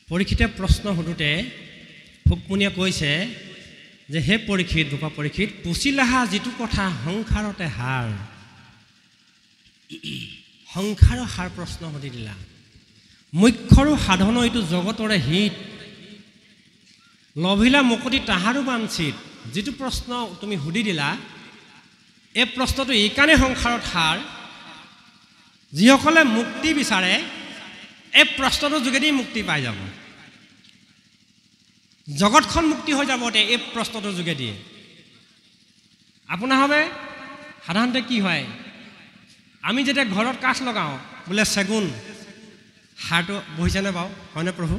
পৰীক্ষিতে প্ৰশ্ন সুধোতে ভুকমুনিয়ে কৈছে যে হে পৰীক্ষিত বোপা পৰীক্ষিত পুচিলাহা যিটো কথা সংসাৰতে হাৰ সংসাৰৰ হাৰ প্ৰশ্ন সুধি দিলা মুখ্যৰো সাধন এইটো জগতৰে হিত লভিলা মুকতি তাহাৰো বাঞ্ছিত যিটো প্ৰশ্ন তুমি সুধি দিলা এই প্ৰশ্নটো এইকাৰণে সংসাৰত হাৰ যিসকলে মুক্তি বিচাৰে এই প্ৰশ্নটোৰ যোগেদি মুক্তি পাই যাব জগতখন মুক্তি হৈ যাব এই প্ৰশ্নটোৰ যোগেদি আপোনাৰ হবে সাধাৰণতে কি হয় আমি যেতিয়া ঘৰত কাঠ লগাওঁ বোলে চেগুন হাড়টো বহিছেনে বাৰু হয়নে প্ৰভু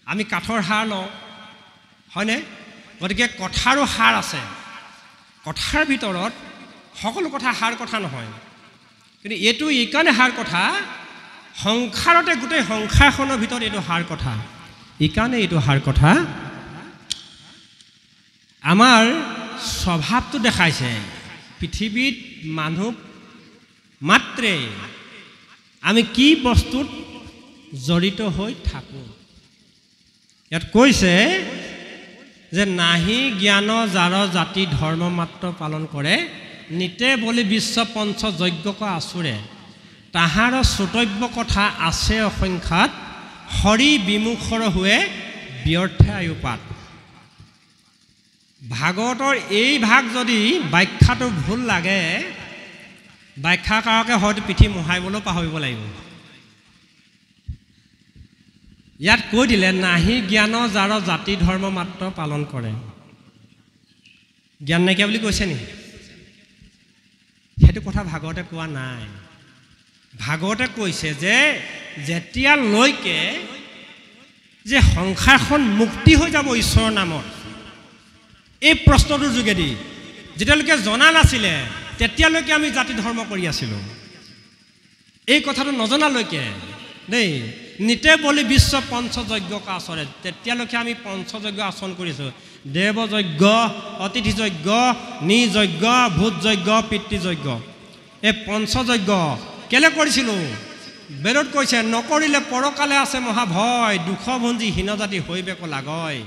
আমি কাঠৰ হাড় লওঁ হয়নে গতিকে কথাৰো হাড় আছে কথাৰ ভিতৰত সকলো কথা হাড় কথা নহয় কিন্তু এইটো এইকাৰণে হাড় কথা সংসাৰতে গোটেই সংসাৰখনৰ ভিতৰত এইটো হাড় কথা এইকাৰণে এইটো হাড় কথা আমাৰ স্বভাৱটো দেখাইছে পৃথিৱীত মানুহ মাত্ৰে আমি কি বস্তুত জড়িত হৈ থাকোঁ ইয়াত কৈছে যে নাহি জ্ঞান যাৰ জাতি ধৰ্ম মাত্ৰ পালন কৰে নিতে বলি বিশ্ব পঞ্চ যজ্ঞক আচুৰে তাহাৰ শ্ৰোতব্য কথা আছে অসংখ্যাত হৰি বিমুখৰ হোৱে ব্যৰ্থে আয়ুপাত ভাগৱতৰ এই ভাগ যদি ব্যাখ্যাটো ভুল লাগে ব্যাখ্যাকাৰকে হয়তো পিঠি মোহাৰিবলৈ পাহৰিব লাগিব ইয়াত কৈ দিলে নাহি জ্ঞান যাৰ জাতি ধৰ্ম মাত্ৰ পালন কৰে জ্ঞান নাইকিয়া বুলি কৈছে নেকি সেইটো কথা ভাগৱতে কোৱা নাই ভাগৱতে কৈছে যে যেতিয়ালৈকে যে সংসাৰখন মুক্তি হৈ যাব ঈশ্বৰৰ নামত এই প্ৰশ্নটোৰ যোগেদি যেতিয়ালৈকে জনা নাছিলে তেতিয়ালৈকে আমি জাতি ধৰ্ম কৰি আছিলোঁ এই কথাটো নজনালৈকে দেই নিতে বলি বিশ্ব পঞ্চযজ্ঞক আচৰে তেতিয়ালৈকে আমি পঞ্চযজ্ঞ আচৰণ কৰিছোঁ দেৱযজ্ঞ অতিথি যজ্ঞ নিযজ্ঞ ভূতযজ্ঞ পিতৃযজ্ঞ এই পঞ্চযজ্ঞ কেলে কৰিছিলোঁ বেদত কৈছে নকৰিলে পৰকালে আছে মহাভয় দুখভঞ্জী হীনজাতি হৈবেক লাগয়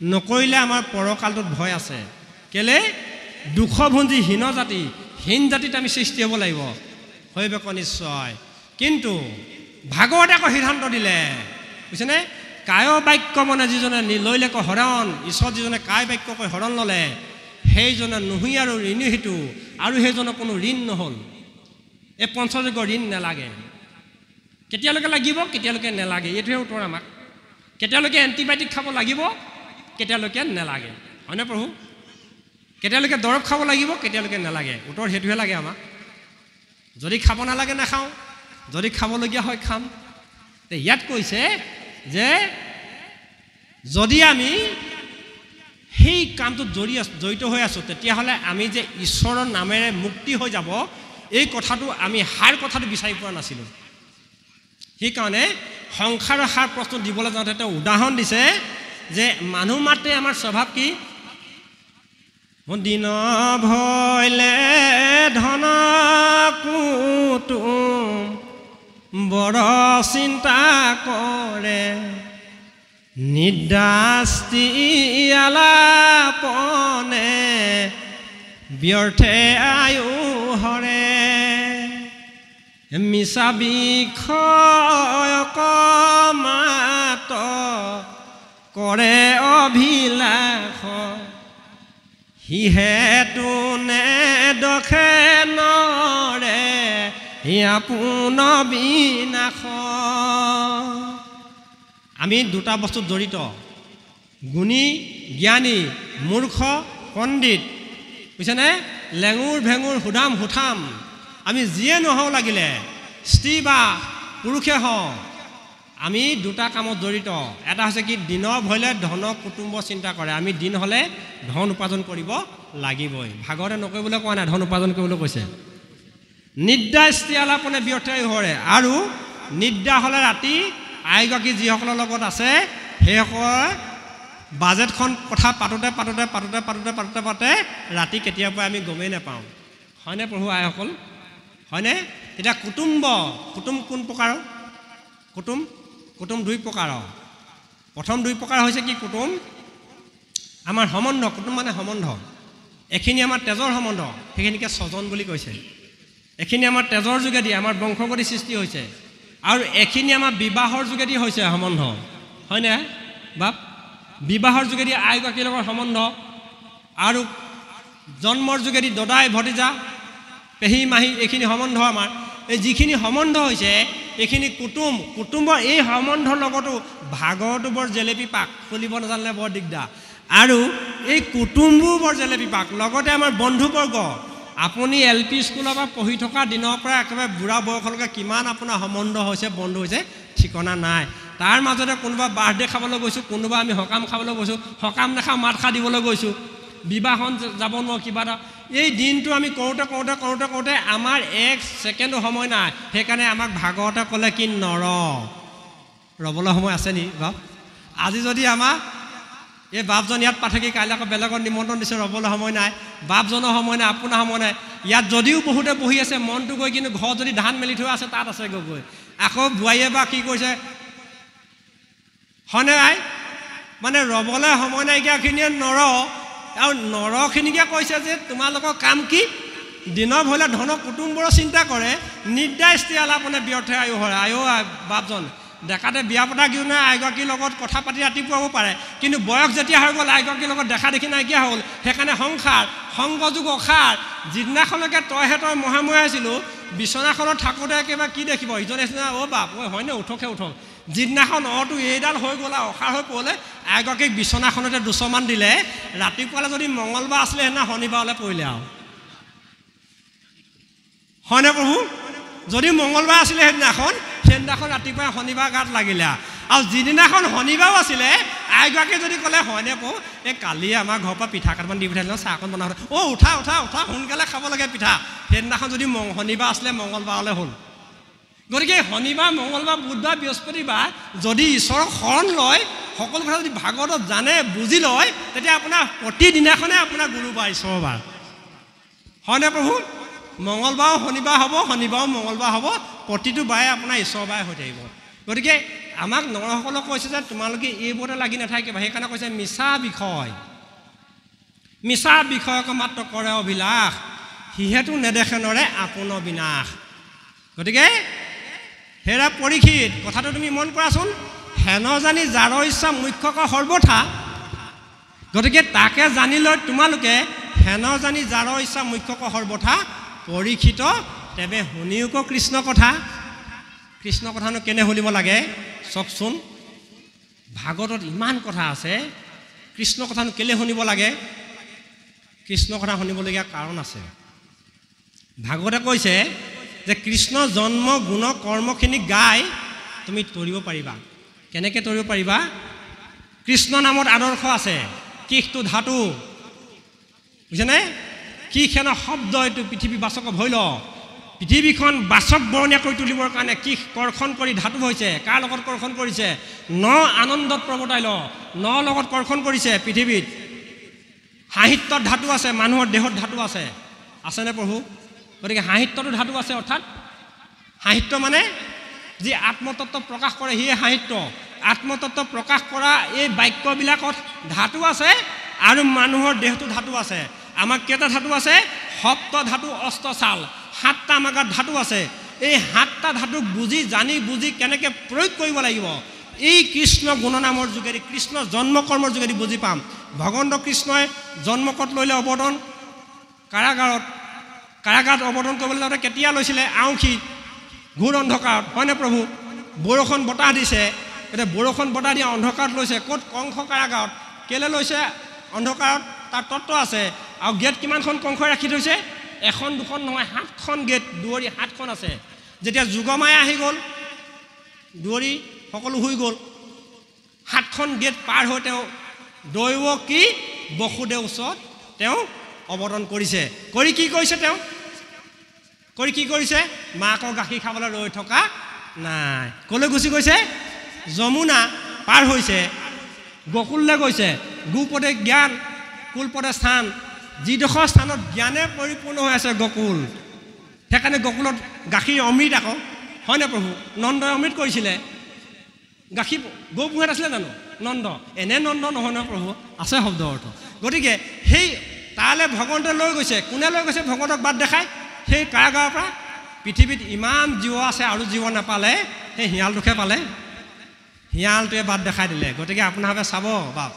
নকৰিলে আমাৰ পৰকালটোত ভয় আছে কেলে দুখভঞ্জী হীনজাতি হীন জাতিত আমি সৃষ্টি হ'ব লাগিব হৈবেক নিশ্চয় কিন্তু ভাগৱতে আকৌ সিদ্ধান্ত দিলে বুজিছেনে কায় বাক্য মানে যিজনে লৈলে ক হৰণ ঈশ্বৰ যিজনে কায় বাক্য কৈ হৰণ ল'লে সেইজনে নুহি আৰু ঋণী সিটো আৰু সেইজনৰ কোনো ঋণ নহ'ল এই পঞ্চযজ্ঞ ঋণ নালাগে কেতিয়ালৈকে লাগিব কেতিয়ালৈকে নালাগে এইটোহে উত্তৰ আমাক কেতিয়ালৈকে এণ্টিবায়'টিক খাব লাগিব কেতিয়ালৈকে নালাগে হয়নে প্ৰভু কেতিয়ালৈকে দৰৱ খাব লাগিব কেতিয়ালৈকে নালাগে উত্তৰ সেইটোহে লাগে আমাক যদি খাব নালাগে নাখাওঁ যদি খাবলগীয়া হয় খাম ইয়াত কৈছে যে যদি আমি সেই কামটোত জড়িত হৈ আছোঁ তেতিয়াহ'লে আমি যে ঈশ্বৰৰ নামেৰে মুক্তি হৈ যাব এই কথাটো আমি হাৰ কথাটো বিচাৰি পোৱা নাছিলোঁ সেইকাৰণে সংসাৰৰ হাৰ প্ৰশ্ন দিবলৈ যাওঁতে তেওঁ উদাহৰণ দিছে যে মানুহ মাত্ৰে আমাৰ স্বভাৱ কি দিন ভয়লে ধন কুটুম বড় চিন্তা কৰে নিদ্ৰাস্তি আলাপনে ব্যৰ্থে আয়ু হৰে মিছা বিষয়ক মাত কৰে অভিলাষ সিহেতু নেদখে নৰে আপোন বিনাশ আমি দুটা বস্তুত জড়িত গুণী জ্ঞানী মূৰ্খ পণ্ডিত বুজিছেনে লেঙুৰ ভেঙুৰ সুধাম সুঠাম আমি যিয়ে নহওঁ লাগিলে স্ত্ৰী বা পুৰুষে হওঁ আমি দুটা কামত জড়িত এটা হৈছে কি দিনৰ ভয়লে ধন কুটুম্ব চিন্তা কৰে আমি দিন হ'লে ধন উপাৰ্জন কৰিব লাগিবই ভাগৱতে নকৰিবলৈ কোৱা নাই ধন উপাৰ্জন কৰিবলৈ কৈছে নিদ্ৰা স্ত্ৰী আলাপনে ব্যৰ্থ হৰে আৰু নিদ্ৰা হ'লে ৰাতি আইগৰাকী যিসকলৰ লগত আছে সেইসকল বাজেটখন কথা পাতোতে ৰাতি কেতিয়াবা আমি গমেই নাপাওঁ হয়নে প্ৰভু আইসকল হয়নে তেতিয়া কুটুম্ব কুটুম কোন প্ৰকাৰৰ কুটুম দুই প্ৰকাৰৰ প্ৰথম দুই প্ৰকাৰ হৈছে কি কুটুম আমাৰ সম্বন্ধ কুটুম মানে সম্বন্ধ এখিনি আমাৰ তেজৰ সম্বন্ধ সেইখিনিকে স্বজন বুলি কৈছে এখিনি আমাৰ তেজৰ যোগেদি আমাৰ বংশগতি সৃষ্টি হৈছে আৰু এখিনি আমাৰ বিবাহৰ যোগেদি হৈছে সম্বন্ধ হয়নে বাপ বিবাহৰ যোগেদি আইগৰাকীৰ লগত সম্বন্ধ আৰু জন্মৰ যোগেদি দদাই ভতিজা পেহী মাহী এইখিনি সম্বন্ধ আমাৰ এই যিখিনি সম্বন্ধ হৈছে এইখিনি কুটুম্বৰ এই সম্বন্ধৰ লগতো ভাগৰটো বৰ জেলেপি পাক খুলিব নাজানিলে বৰ দিগদাৰ আৰু এই কুটুম্বো বৰ জেলেপি পাক লগতে আমাৰ বন্ধুবৰ্গ আপুনি LP স্কুলৰ পৰা পঢ়ি থকা দিনৰ পৰা একেবাৰে বুঢ়া বয়সলৈকে কিমান আপোনাৰ সম্বন্ধ হৈছে বন্ধু হৈছে ঠিকনা নাই তাৰ মাজতে কোনোবা বাৰ্থডে খাবলৈ গৈছোঁ কোনোবা আমি সকাম খাবলৈ গৈছোঁ সকাম নাখাওঁ মাত খা দিবলৈ গৈছোঁ বিবাহন যাব নোৱাৰো কিবা এটা এই দিনটো আমি কৰোঁতে আমাৰ এক ছেকেণ্ডো সময় নাই সেইকাৰণে আমাক ভাগৱতে ক'লে কি ৰবলৈ সময় আছে নি বাপ আজি যদি আমাৰ এই বাপজন ইয়াত পাঠকি কাইলৈ আকৌ বেলেগত নিমন্ত্ৰণ দিছে ৰবলৈ সময় নাই বাপজনৰ সময় নাই আপোনাৰ সময় নাই ইয়াত যদিও বহুতে বহি আছে মনটো গৈ কিন্তু ঘৰত যদি ধান মেলি থোৱা আছে তাত আছে গৈ আকৌ বোৱাৰীয়ে বা কি কৰিছে হয়নে নাই মানে ৰবলৈ সময় নাইকিয়াখিনিয়ে আৰু নৰখিনিকে কৈছে যে তোমালোকৰ কাম কি দিনৰ ভলে ধন কুটুম্বৰ চিন্তা কৰে নিৰ্দায়ষ্টিয়াল আপুনি ব্যৰ্থ আয়ু হয় আয়ো বাপজন দেখাতে বিয়া পতা কিয় নাই আইগৰাকীৰ লগত কথা পাতি ৰাতিপুৱাব পাৰে কিন্তু বয়স যেতিয়া হৈ গ'ল আইগৰাকীৰ লগত দেখা দেখি নাইকিয়া হ'ল সেইকাৰণে সংসাৰ সংগযোগ অসাৰ যিদিনাখনলৈকে তই মহে আছিলোঁ বিচনাখনত থাকোঁতে একেবাৰে কি দেখিব ইজনে সিজনে বাপ হয়নে উঠক যিদিনাখন অটো এইডাল হৈ গ'ল আৰু অসাৰ হৈ পৰিলে আইগৰাকীক বিচনাখনতে দুচমান দিলে ৰাতিপুৱালে যদি মঙলবাৰ আছিলে সেইদিনা শনিবাৰলৈ পৰিলে আৰু হয়নে প্ৰভু যদি মঙলবাৰ আছিলে সেইদিনাখন ৰাতিপুৱা শনিবাৰ গাত লাগিলে আৰু যিদিনাখন শনিবাৰো আছিলে আইগৰাকীয়ে যদি ক'লে হয়নে প্ৰভু এই কালি আমাৰ ঘৰৰ পৰা পিঠা কেইটামান দি পঠাইছিলে চাহকণ বনাব উঠা সোনকালে খাব লাগে পিঠা সেইদিনাখন যদি শনিবাৰ আছিলে মঙলবাৰলৈ হ'ল গতিকে শনিবাৰ মঙলবাৰ বুধবাৰ বৃহস্পতিবাৰ যদি ঈশ্বৰৰ শৰণ লয় সকলো কথা যদি ভাগৱতত জানে বুজি লয় তেতিয়া আপোনাৰ প্ৰতিদিনাখনে আপোনাৰ গুৰুবাৰ ঈশ্বৰবাৰ হয়নে প্ৰভু মঙলবাৰো শনিবাৰ হ'ব শনিবাৰো মঙলবাৰ হ'ব প্ৰতিটো বাৰে আপোনাৰ ঈশ্বৰবাৰে হৈ থাকিব গতিকে আমাক নৰসকলক কৈছে যে তোমালোকে এইবোৰতে লাগি নাথাকিবা সেইকাৰণে কৈছে মিছা বিষয়ক মাত্ৰ কৰে অভিলাষ সিহেতু নেদেখে নৰে আপোন বিনাশ গতিকে হেৰা পৰীক্ষিত কথাটো তুমি মন কৰাচোন হেন জানি যাৰ ইচ্ছা মুখ্যক সৰ্বথা গতিকে তাকে জানি লৈ তোমালোকে হেন জানি যাৰ ইচ্ছা মুখ্যক সৰ্বথা পৰীক্ষিত তেবে শুনিও কৃষ্ণ কথানো কেনে শুনিব লাগে চাওকচোন ভাগৱতত ইমান কথা আছে কৃষ্ণ কথানো কেলে শুনিব লাগে কৃষ্ণ কথা শুনিবলগীয়া কাৰণ আছে ভাগৱতে কৈছে যে কৃষ্ণ জন্ম গুণ কৰ্মখিনি গাই তুমি তৰিব পাৰিবা কেনেকৈ তৰিব পাৰিবা কৃষ্ণ নামত আদৰ্শ আছে কিহটো ধাতু বুজিছেনে কি খেন শব্দ এইটো পৃথিৱী বাচক ভৈল পৃথিৱীখন বাচক বৰণীয়া কৰি তুলিবৰ কাৰণে কি কৰ্ষণ কৰি ধাতু হৈছে কাৰ লগত কৰ্ষণ কৰিছে আনন্দত প্ৰৱৰ্তাই লগত কৰ্ষণ কৰিছে পৃথিৱীত সাহিত্যত ধাতু আছে মানুহৰ দেহত ধাতু আছেনে প্ৰভু গতিকে সাহিত্যটো ধাতু আছে অৰ্থাৎ সাহিত্য মানে যি আত্মতত্ত্ব প্ৰকাশ কৰে সিয়ে সাহিত্য আত্মতত্ত্ব প্ৰকাশ কৰা এই বাক্যবিলাকত ধাতু আছে আৰু মানুহৰ দেহটো ধাতু আছে আমাৰ কেইটা ধাতু আছে সপ্ত ধাতু অষ্টচাল 7টা আমাৰ গাত ধাতু আছে এই 7টা ধাতুক জানি বুজি কেনেকৈ প্ৰয়োগ কৰিব লাগিব এই কৃষ্ণ গুণনামৰ যোগেদি কৃষ্ণ জন্মকৰ্মৰ যোগেদি বুজি পাম ভগৱন্ত কৃষ্ণই জন্মকত লৈলে অৱতৰণ কাৰাগাৰত অৱতৰণ কৰিবলৈ যাওঁতে কেতিয়া লৈছিলে আউসী ঘোৰ অন্ধকাৰত হয়নে প্ৰভু বৰষুণ বতাহ দিছে এতিয়া বৰষুণ বতাহ দিয়া অন্ধকাৰত লৈছে ক'ত কংস কাৰাগাৰত কেলৈ লৈছে অন্ধকাৰত তাৰ তত্ত্ব আছে আৰু গেট কিমানখন কংসই ৰাখি থৈছে এখন দুখন নহয় 7খন গেট দুৱৰী 7খন আছে যেতিয়া যুগমায়া আহি গ'ল দুৱৰী সকলো হৈ গ'ল 7খন গেট পাৰ হৈ তেওঁ দৈৱকী বসুদেৱ ওচৰত তেওঁ অৱতৰণ কৰিছে কি কৰিছে মাকৰ গাখীৰ খাবলৈ ৰৈ থকা নাই ক'লৈ গুচি গৈছে যমুনা পাৰ হৈছে গকুললৈ গৈছে গোপদে জ্ঞান কুলপদে স্থান যিডোখৰ স্থানত জ্ঞানে পৰিপূৰ্ণ হৈ আছে গকুল সেইকাৰণে গকুলত গাখীৰ অমৃত আকৌ হয়নে প্ৰভু নন্দই অমৃত কৰিছিলে গাখীৰ গৌ পোহাত আছিলে জানো নন্দ এনে নন্দ নহয় নহয় প্ৰভু আছে শব্দ অৰ্থ গতিকে সেই তালৈ ভগৱন্তই লৈ গৈছে কোনে লৈ গৈছে ভগৱন্তক বাট দেখাই সেই কাৰাগাৰৰ পৰা পৃথিৱীত ইমান জীৱ আছে আৰু জীৱ নাপালে সেই শিয়ালটোকে পালে শিয়ালটোৱে বাট দেখাই দিলে গতিকে আপোনালোকে চাব বাপ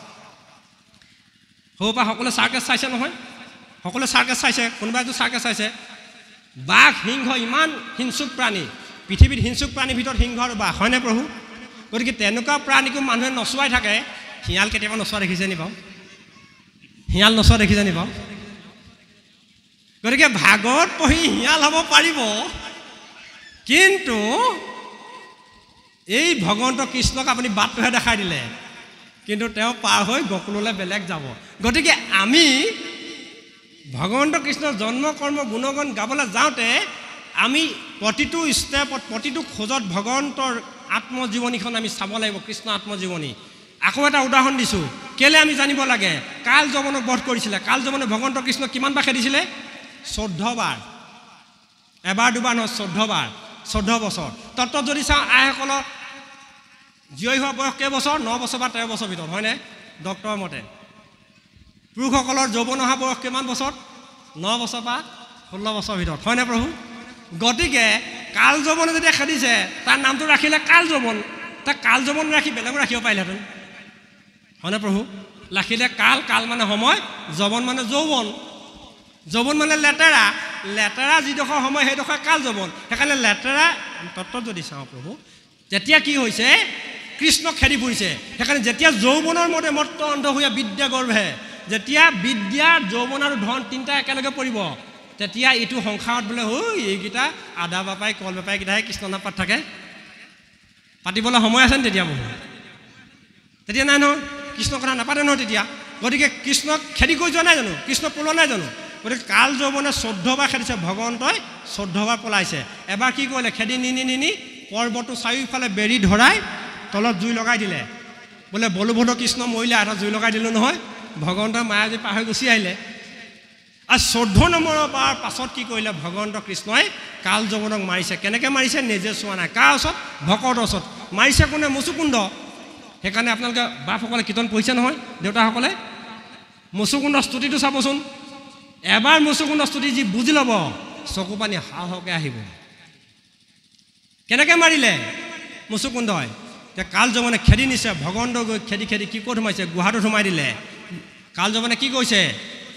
সৰুৰ পৰা সকলোৱে চাৰ্কাছ চাইছে নহয় সকলোৱে চাৰ্কাছ চাইছে কোনোবাইতো চাৰ্কাছ চাইছে বাঘ সিংহ ইমান হিংসুক প্ৰাণী পৃথিৱীত হিংসুক প্ৰাণীৰ ভিতৰত সিংহ আৰু বাঘ হয়নে প্ৰভু গতিকে তেনেকুৱা প্ৰাণীকো মানুহে নচুৱাই থাকে শিয়াল কেতিয়াবা নচোৱা দেখিছে নি বাৰু শিয়াল নচোৱা দেখিছে নি বাৰু গতিকে ভাগৱত পঢ়ি শিয়াল হ'ব পাৰিব কিন্তু এই ভগৱন্ত কৃষ্ণক আপুনি বাটটোহে দেখাই দিলে কিন্তু তেওঁ পাৰ হৈ গকুললৈ বেলেগ যাব গতিকে আমি ভগৱন্ত কৃষ্ণৰ জন্ম কৰ্ম গুণগণ গাবলৈ যাওঁতে আমি প্ৰতিটো ষ্টেপত প্ৰতিটো খোজত ভগৱন্তৰ আত্মজীৱনীখন আমি চাব লাগিব কৃষ্ণ আত্মজীৱনী আকৌ এটা উদাহৰণ দিছোঁ কেলৈ আমি জানিব লাগে কাল যৱনক বধ কৰিছিলে কাল যৱনে ভগৱন্ত কৃষ্ণক কিমানবাৰ খেদিছিলে 14 বাৰ এবাৰ দুবাৰ নহয় 14 বাৰ 14 বছৰ তত্ত্বত যদি চাওঁ আইসকলৰ জীয়ৰী হোৱা বয়স কেইবছৰ 9 বছৰ বা 13 বছৰ ভিতৰত হয়নে ডক্টৰৰ মতে পুৰুষসকলৰ যৌৱন অহা বয়স কিমান বছৰ 9 বছৰ বা 16 বছৰ ভিতৰত হয়নে প্ৰভু গতিকে কাল যৱনে যেতিয়া খেদিছে তাৰ নামটো ৰাখিলে কাল যৱন তাক কাল যৱন ৰাখি বেলেগো ৰাখিব পাৰিলেহেঁতেন হয়নে প্ৰভু ৰাখিলে কাল কাল মানে সময় যৱন মানে যৌৱন যৌৱন মানে লেতেৰা লেতেৰা যিডোখৰ সময় সেইডোখৰ কাল যৱন সেইকাৰণে লেতেৰা তত্ত্বত যদি চাওঁ প্ৰভু যেতিয়া কি হৈছে কৃষ্ণক খেদি ফুৰিছে সেইকাৰণে যেতিয়া যৌৱনৰ মতে মত্ত অন্ধ হৈ বিদ্যা গৰ্ভে যেতিয়া বিদ্যা যৌৱন আৰু ধন তিনিটা একেলগে পৰিব তেতিয়া এইটো সংসাৰত বোলে এইকেইটা আদা বাপাই কল বাপাইকেইটাহে কৃষ্ণ নাপাত থাকে পাতিবলৈ সময় আছে তেতিয়া মোৰ তেতিয়া নাই নহয় কৃষ্ণৰ কথা নাপাতে নহয় তেতিয়া গতিকে কৃষ্ণক খেদি কৰি যোৱা নাই জানো কৃষ্ণ পলোৱা নাই জানো গতিকে কাল যৌৱনে 14 বাৰ খেদিছে ভগৱন্তই 14 বাৰ পলাইছে এবাৰ কি কৰিলে খেদি নি পৰ্বতটো চাৰিওফালে বেৰি ধৰাই তলত জুই লগাই দিলে বোলে বলভদ্ৰ কৃষ্ণ মৰিলে এটা জুই লগাই দিলোঁ নহয় ভগৱন্তৰ মায়াজী পাৰ হৈ গুচি আহিলে আৰু 14 নম্বৰৰ বাৰ পাছত কি কৰিলে ভগৱন্ত কৃষ্ণই কাল যৱনক মাৰিছে কেনেকৈ মাৰিছে নিজে চোৱা নাই কাৰ ওচৰত ভকতৰ ওচৰত মাৰিছে কোনে মুচুকুণ্ড সেইকাৰণে আপোনালোকে বাপসকলে কীৰ্তন পঢ়িছে নহয় দেউতাসকলে মুচুকুণ্ড স্তুতিটো চাবচোন এবাৰ মুচুকুণ্ড স্তুতি যি বুজি ল'ব চকু পানী হাওহকৈ আহিব কেনেকৈ মাৰিলে মুচুকুণ্ডই এতিয়া কাল যৱনে খেদি নিছে ভগৱন্ত গৈ খেদি কি ক'ত সোমাইছে গুহাটোত সোমাই দিলে কাল যৱনে কি কৈছে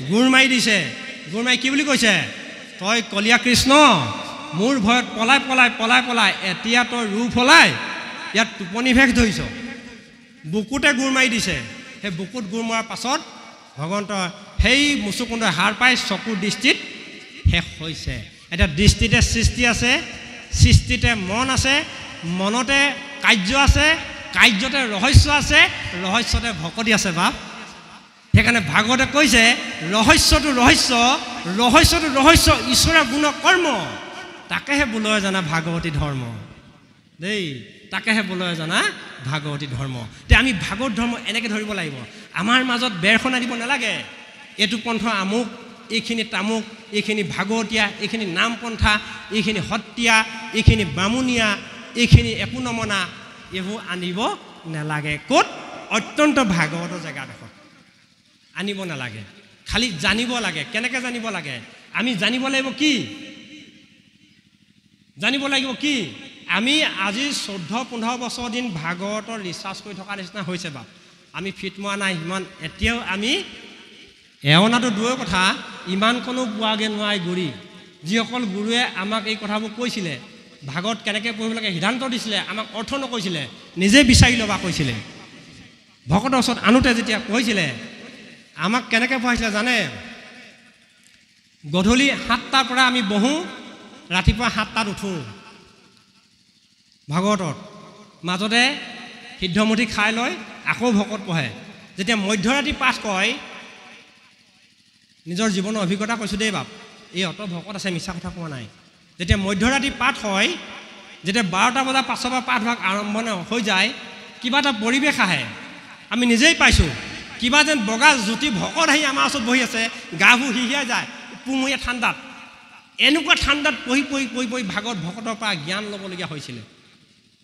গুৰ মাৰি দিছে গুৰ মাৰি কি বুলি কৈছে তই কলীয়া কৃষ্ণ মোৰ ভয়ত পলাই এতিয়া তই ৰূপ হলাই ইয়াত টোপনি ভেষ ধৰিছ বুকুতে গুৰ মাৰি দিছে সেই বুকুত গুৰ মৰাৰ পাছত ভগৱন্ত সেই মুচুকুণ্ডই হাৰ পাই চকুৰ দৃষ্টিত শেষ হৈছে এতিয়া দৃষ্টিতে সৃষ্টি আছে সৃষ্টিতে মন আছে মনতে কাৰ্য আছে কাৰ্যতে ৰহস্য আছে ৰহস্যতে ভকতি আছে বাপ সেইকাৰণে ভাগৱতে কৈছে ৰহস্যটো ৰহস্য ঈশ্বৰৰ গুণ কৰ্ম তাকেহে বোলয় জানা ভাগৱতী ধৰ্ম দেই তাকেহে বোলয় জানা ভাগৱতী ধৰ্ম এতিয়া আমি ভাগৱত ধৰ্ম এনেকৈ ধৰিব লাগিব আমাৰ মাজত বেৰখনা দিব নালাগে এইটো পন্থ আমুক এইখিনি তামুক এইখিনি ভাগৱতীয়া এইখিনি নাম পন্থা এইখিনি সত্ৰীয়া এইখিনি বামুণীয়া এইখিনি একো নমনা এইবোৰ আনিব নালাগে ক'ত অত্যন্ত ভাগৱতৰ জেগাডোখৰ আনিব নালাগে খালি জানিব লাগে কেনেকৈ জানিব লাগে আমি জানিব লাগিব কি আমি আজি 14-15 বছৰ দিন ভাগৱতৰ ৰিচাৰ্চ কৰি থকা নিচিনা হৈছে বাপ আমি ফিট মৰা নাই সিমান এতিয়াও আমি এওনাটো দূৰৰ কথা ইমানকণো পোৱাগৈ নোৱাৰি গুৰি যিসকল গুৰুৱে আমাক এই কথাবোৰ কৈছিলে ভাগৱত কেনেকৈ পঢ়িব লাগে সিদ্ধান্ত দিছিলে আমাক অৰ্থ নকৈছিলে নিজে বিচাৰি ল'বা কৈছিলে ভকতৰ ওচৰত আনোতে যেতিয়া কৈছিলে আমাক কেনেকৈ পঢ়াইছিলে জানে গধূলি 7টাৰ পৰা আমি বহোঁ ৰাতিপুৱা 7টাত উঠোঁ ভাগৱতত মাজতে সিদ্ধমুঠি খাই লৈ আকৌ ভকত পঢ়ে যেতিয়া মধ্যৰাতি পাঠ কয় নিজৰ জীৱনৰ অভিজ্ঞতা কৈছোঁ দেই বাপ এই অত ভকত আছে মিছা কথা কোৱা নাই যেতিয়া মধ্যৰাতি পাঠ হয় যেতিয়া 12টা বজাৰ পাছৰ পৰা পাঠভাগ আৰম্ভ হৈ যায় কিবা এটা পৰিৱেশ আহে আমি নিজেই পাইছোঁ কিবা যেন বগা জ্যোতি ভকত আহি আমাৰ ওচৰত বহি আছে গাবোৰ হিহিয়াই যায় পুমুৰীয়া ঠাণ্ডাত এনেকুৱা ঠাণ্ডাত পঢ়ি ভাগৱত ভকতৰ পৰা জ্ঞান ল'বলগীয়া হৈছিলে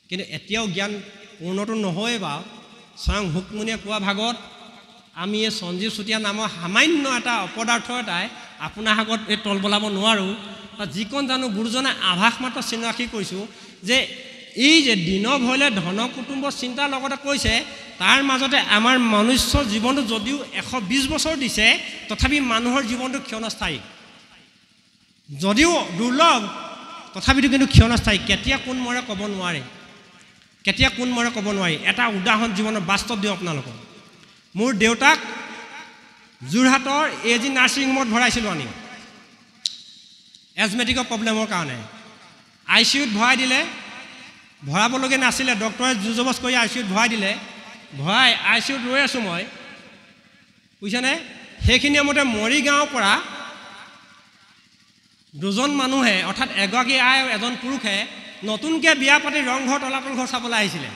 কিন্তু এতিয়াও জ্ঞান পূৰ্ণটো নহয়েই বাৰু স্বয়ং হুকমুনিয়ে কোৱা ভাগত আমি এই সঞ্জীৱ চুতীয়া নামৰ সামান্য এটা অপদাৰ্থ এটাই আপোনাৰ আগত এই তল বলাব নোৱাৰোঁ যিকণ জানো গুৰুজনে আভাস মাত্ৰ চিনাকি কৰিছোঁ যে এই যে দিনৰ ভয়লে ধন কুটুম্বৰ চিন্তাৰ লগতে কৈছে তাৰ মাজতে আমাৰ মনুষ্য জীৱনটো যদিও 120 বছৰ দিছে তথাপি মানুহৰ জীৱনটো ক্ষণস্থায়ী যদিও দুৰ্লভ তথাপিতো কিন্তু ক্ষণস্থায়ী কেতিয়া কোন মৰে ক'ব নোৱাৰে কেতিয়া কোন মৰে ক'ব নোৱাৰি এটা উদাহৰণ জীৱনৰ বাস্তৱ দিওঁ আপোনালোকক মোৰ দেউতাক যোৰহাটৰ এজি নাৰ্ছিং হোমত ভৰাইছিলোঁ আনি এজমেটিকৰ প্ৰব্লেমৰ কাৰণে ICUত ভৰাই দিলে ভৰাবলগীয়া নাছিলে ডক্টৰে জোৰজবস্তি কৰি ICUত ভৰাই দিলে ভৰাই ICUত ৰৈ আছোঁ মই বুজিছেনে সেইখিনি মতে মৰিগাঁৱৰ পৰা দুজন মানুহে অৰ্থাৎ এগৰাকী আই আৰু এজন পুৰুষে নতুনকৈ বিয়া পাতি ৰংঘৰ তলাতল ঘৰ চাবলৈ আহিছিলে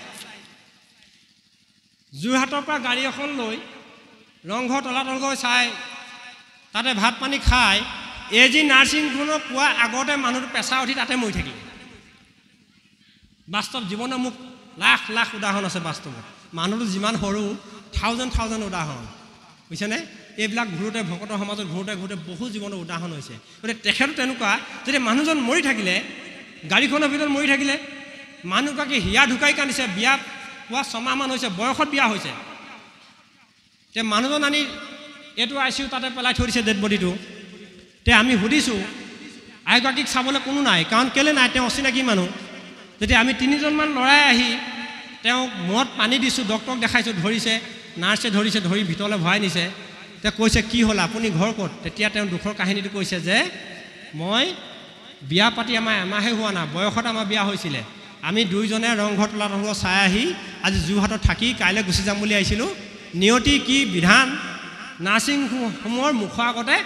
যোৰহাটৰ পৰা গাড়ী এখন লৈ ৰংঘৰ তলাতল ঘৰ চাই তাতে ভাত পানী খাই এজি নাৰ্ছিং হোমত পোৱা আগতে মানুহটো পেছা উঠি তাতে মৰি থাকিলে বাস্তৱ জীৱনৰ মোক লাখ লাখ উদাহৰণ আছে বাস্তৱত মানুহটো যিমান সৰু থাউজেণ্ড উদাহৰণ বুজিছেনে এইবিলাক ঘূৰোঁতে ভকতৰ সমাজত ঘূৰোঁতে বহু জীৱনৰ উদাহৰণ হৈছে গতিকে তেখেতো তেনেকুৱা যদি মানুহজন মৰি থাকিলে গাড়ীখনৰ ভিতৰত মৰি থাকিলে মানুহগৰাকী হিয়া ঢুকাই কান্দিছে বিয়া পোৱা 6 মাহমান হৈছে বয়সত বিয়া হৈছে তে মানুহজন আনি এইটো ICU তাতে পেলাই থৈ দিছে ডেড বডিটো তে আমি সুধিছোঁ আইগৰাকীক চাবলৈ কোনো নাই কাৰণ কেলৈ নাই তেওঁ অচিনাকি মানুহ যেতিয়া আমি 3জনমান ল'ৰাই আহি তেওঁক মূৰত পানী দিছোঁ ডক্টৰক দেখাইছোঁ ধৰিছে নাৰ্ছে ধৰিছে ধৰি ভিতৰলৈ ভৰাই নিছে তে কৈছে কি হ'ল আপুনি ঘৰ ক'ত তেতিয়া তেওঁ দুখৰ কাহিনীটো কৈছে যে মই বিয়া পাতি আমাৰ এমাহে হোৱা নাই বয়সত আমাৰ বিয়া হৈছিলে আমি দুইজনে ৰংঘৰ তলাতল ঘৰ চাই আহি আজি যোৰহাটত থাকি কাইলৈ গুচি যাম বুলি আহিছিলোঁ নিয়তি কি বিধান নাৰ্ছিং হোমৰ মুখৰ আগতে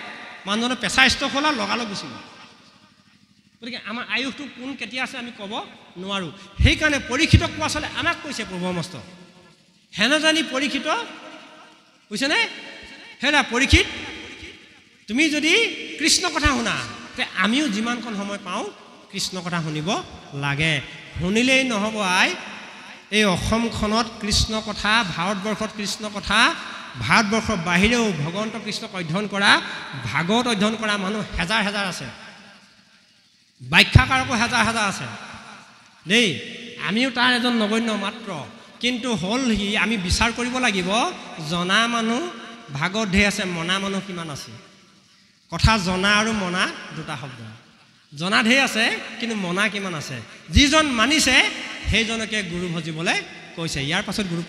মানুহজনে পেছা ষ্টক হ'ল আৰু লগালগ গুচি গ'ল গতিকে আমাৰ আয়ুসটো কোন কেতিয়া আছে আমি ক'ব নোৱাৰোঁ সেইকাৰণে পৰীক্ষিতক কোৱা চলে আমাক কৈছে প্ৰভুমস্ত হেনজানি পৰীক্ষিত বুজিছেনে হেৰা পৰীক্ষিত তুমি যদি কৃষ্ণ কথা শুনা তে আমিও যিমানকণ সময় পাওঁ কৃষ্ণ কথা শুনিব লাগে শুনিলেই নহ'ব আই এই অসমখনত কৃষ্ণ কথা ভাৰতবৰ্ষত কৃষ্ণ কথা ভাৰতবৰ্ষৰ বাহিৰেও ভগৱন্ত কৃষ্ণক অধ্যয়ন কৰা ভাগৱত অধ্যয়ন কৰা মানুহ হেজাৰ হেজাৰ আছে ব্যাখ্যাকাৰকো হেজাৰ হেজাৰ আছে দেই আমিও তাৰ এজন নগণ্য মাত্ৰ কিন্তু হ'ল সি আমি বিচাৰ কৰিব লাগিব জনা মানুহ ভাগত ঢেৰ আছে মনা মানুহ কিমান আছে কথা জনা আৰু মনা দুটা শব্দ জনা ঢেৰ আছে কিন্তু মনা কিমান আছে যিজন মানিছে সেইজনকে গুৰু ভজিবলৈ কৈছে ইয়াৰ পাছত গুৰু